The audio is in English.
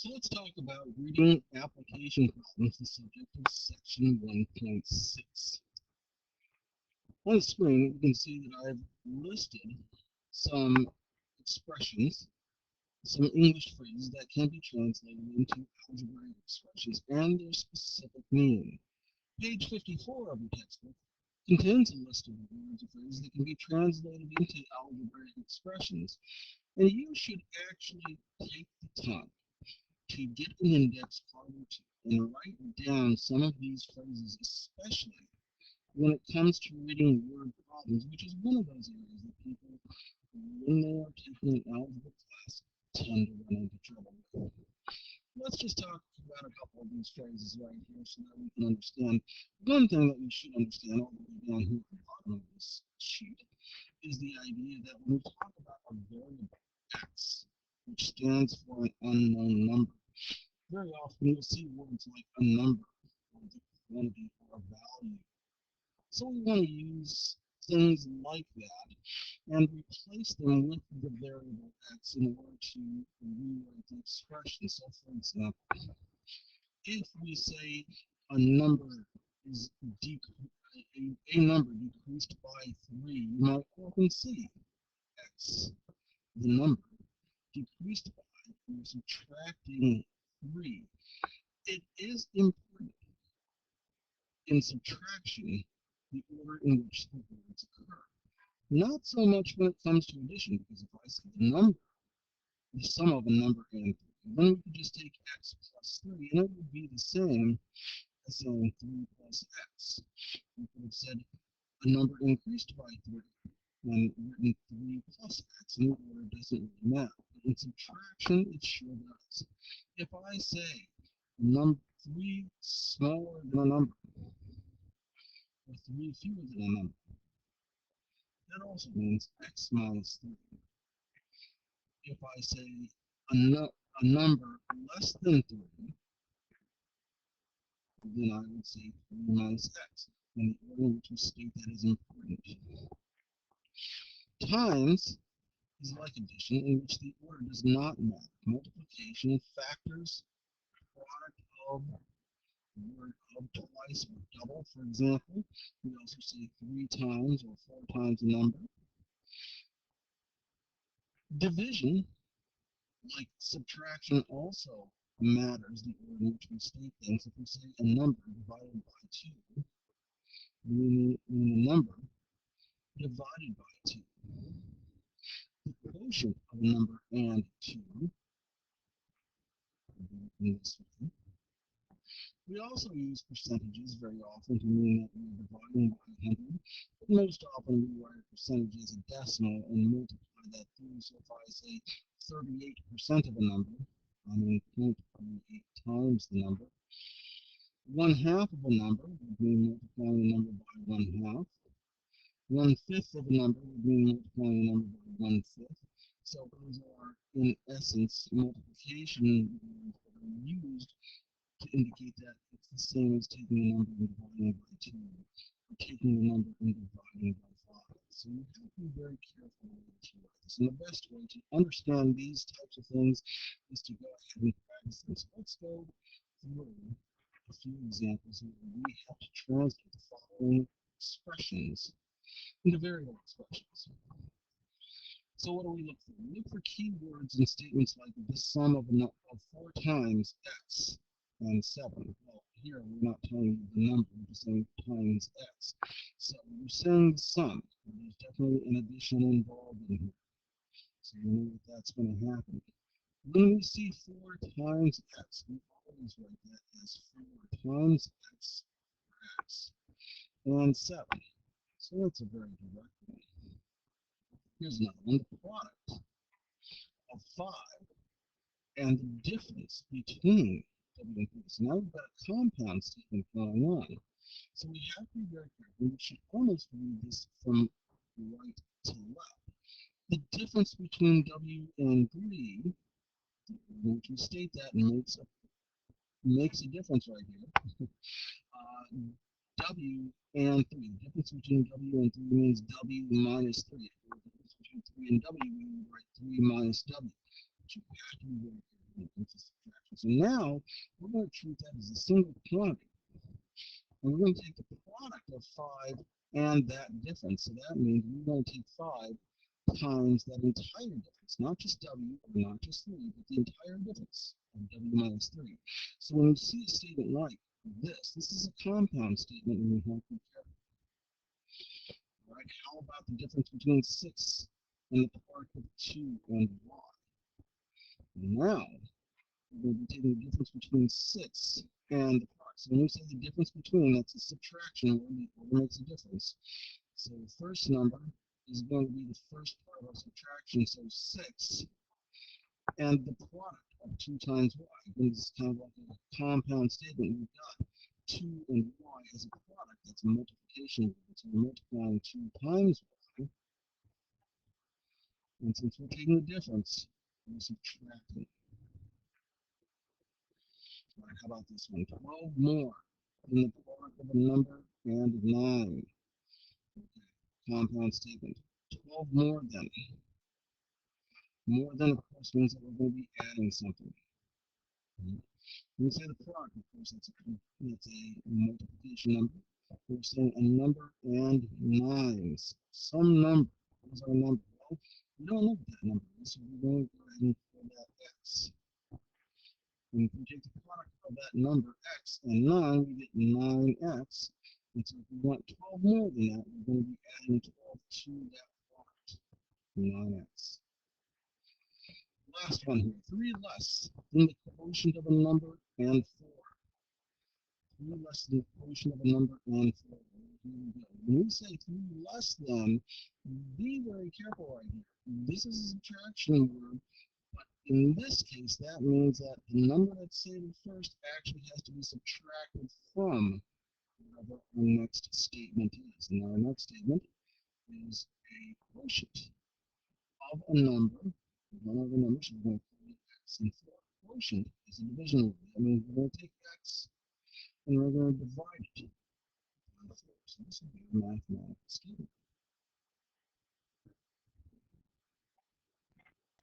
So let's talk about reading application problems, the subject of section 1.6. On the screen, you can see that I've listed some expressions, some English phrases that can be translated into algebraic expressions and their specific meaning. Page 54 of your textbook contains a list of words or phrases that can be translated into algebraic expressions, and you should actually take the time to get an index card or two and write down some of these phrases, especially when it comes to reading word problems, which is one of those areas that people, when they are taking an algebra class, tend to run into trouble with. Let's just talk about a couple of these phrases right here so that we can understand. One thing that we should understand all the way down here at the bottom of this sheet is the idea that when we talk about a variable x, which stands for an unknown number, very often you'll see words like a number, or the quantity, or a value. So we want to use things like that and replace them with the variable x in order to rewrite the expression. So for example, if we say a number is a number decreased by 3, you might often see x, the number, decreased by, you're subtracting 3. It is important in subtraction the order in which the words occur. Not so much when it comes to addition, because if I say the number, the sum of a number and 3, then we could just take x plus 3, and it would be the same as saying 3 plus x. We could have said a number increased by 3, and written 3 plus x, and the order doesn't really matter. But in subtraction, it sure does. If I say number 3 smaller than a number, or 3 fewer than a number, that also means x minus 3. If I say a number less than 3, then I would say 3 minus x. And the order in which we state that is important. Times is like addition, in which the order does not matter. Multiplication, factors, product of, word of twice, or double, for example. We also say 3 times or 4 times a number. Division, like subtraction, also matters the order in which we state things. If we say a number divided by 2, we mean a number divided by 2. The quotient of a number and 2, in this way. We also use percentages very often to mean that we're dividing by 100, but most often we write a percentage as a decimal and multiply that through. So if I say 38% of a number, I mean 0.38 times the number. 1/2 of a number would mean multiplying the number by 1/2. 1/5 of a number would mean multiplying the number by 1/5. So those are, in essence, multiplication words that are used to indicate that it's the same as taking a number and dividing by 2, or taking a number and dividing by 5. So you have to be very careful with what you write this. And the best way to understand these types of things is to go ahead and practice them. So let's go through a few examples where we have to translate the following expressions into variable expressions. So what do we look for? We look for keywords in statements like the sum of 4 times x and 7. Well, here we're not telling you the number, we're just saying times x. So we're saying the sum. There's definitely an addition involved in here. So you know that that's going to happen. When we see 4 times x, we always write that as 4 times x for x and 7. So that's a very direct one. Here's another one, the product of 5 and the difference between w and 3. So now we've got a compound statement going on. So we have to be very careful. We should almost read this from right to left. The difference between w and 3, we can state that and makes a difference right here. W and 3. The difference between W and 3 means W minus 3. The difference between 3 and W, we would write 3 minus W. But you have to be very careful. So now we're going to treat that as a single quantity. And we're going to take the product of 5 and that difference. So that means we're going to take 5 times that entire difference, not just w, or not just 3, but the entire difference of w minus 3. So when you see a statement like this is a compound statement, and you have to be careful. All right, how about the difference between 6 and the product of 2 and y? Now, we're going to be taking the difference between 6 and the product. So when we say the difference between, that's a subtraction where the order makes a difference. So the first number is going to be the first part of our subtraction, so 6, and the product of 2 times y. Again, this is kind of like a compound statement. We've got 2 and y as a product. That's a multiplication. So we're multiplying 2 times y. And since we're taking the difference, we're subtracting. All right, how about this one? 12 more than the product of a number and 9. Okay, compound statement. 12 more than. More than, of course, means that we're going to be adding something. When we say the product, of course, that's a multiplication number. We're saying a number and 9s. Some number. What is our number? Well, we don't know what that number is, so we're going to go ahead and call that x. And if we take the product of that number x and 9, we get 9x. And so if we want 12 more than that, we're going to be adding 12 to that product, 9x. Last one here, 3 less than the quotient of a number and 4. 3 less than the quotient of a number and 4. Here we go. When we say 3 less than, be very careful right here. This is a subtraction word. But in this case, that means that the number that's saved first actually has to be subtracted from whatever our next statement is. And our next statement is a quotient of a number. One of the numbers, we're going to call it x. And for a quotient is a division rule. That means we're going to take x and we're going to divide it by 4. So this will be a mathematical statement.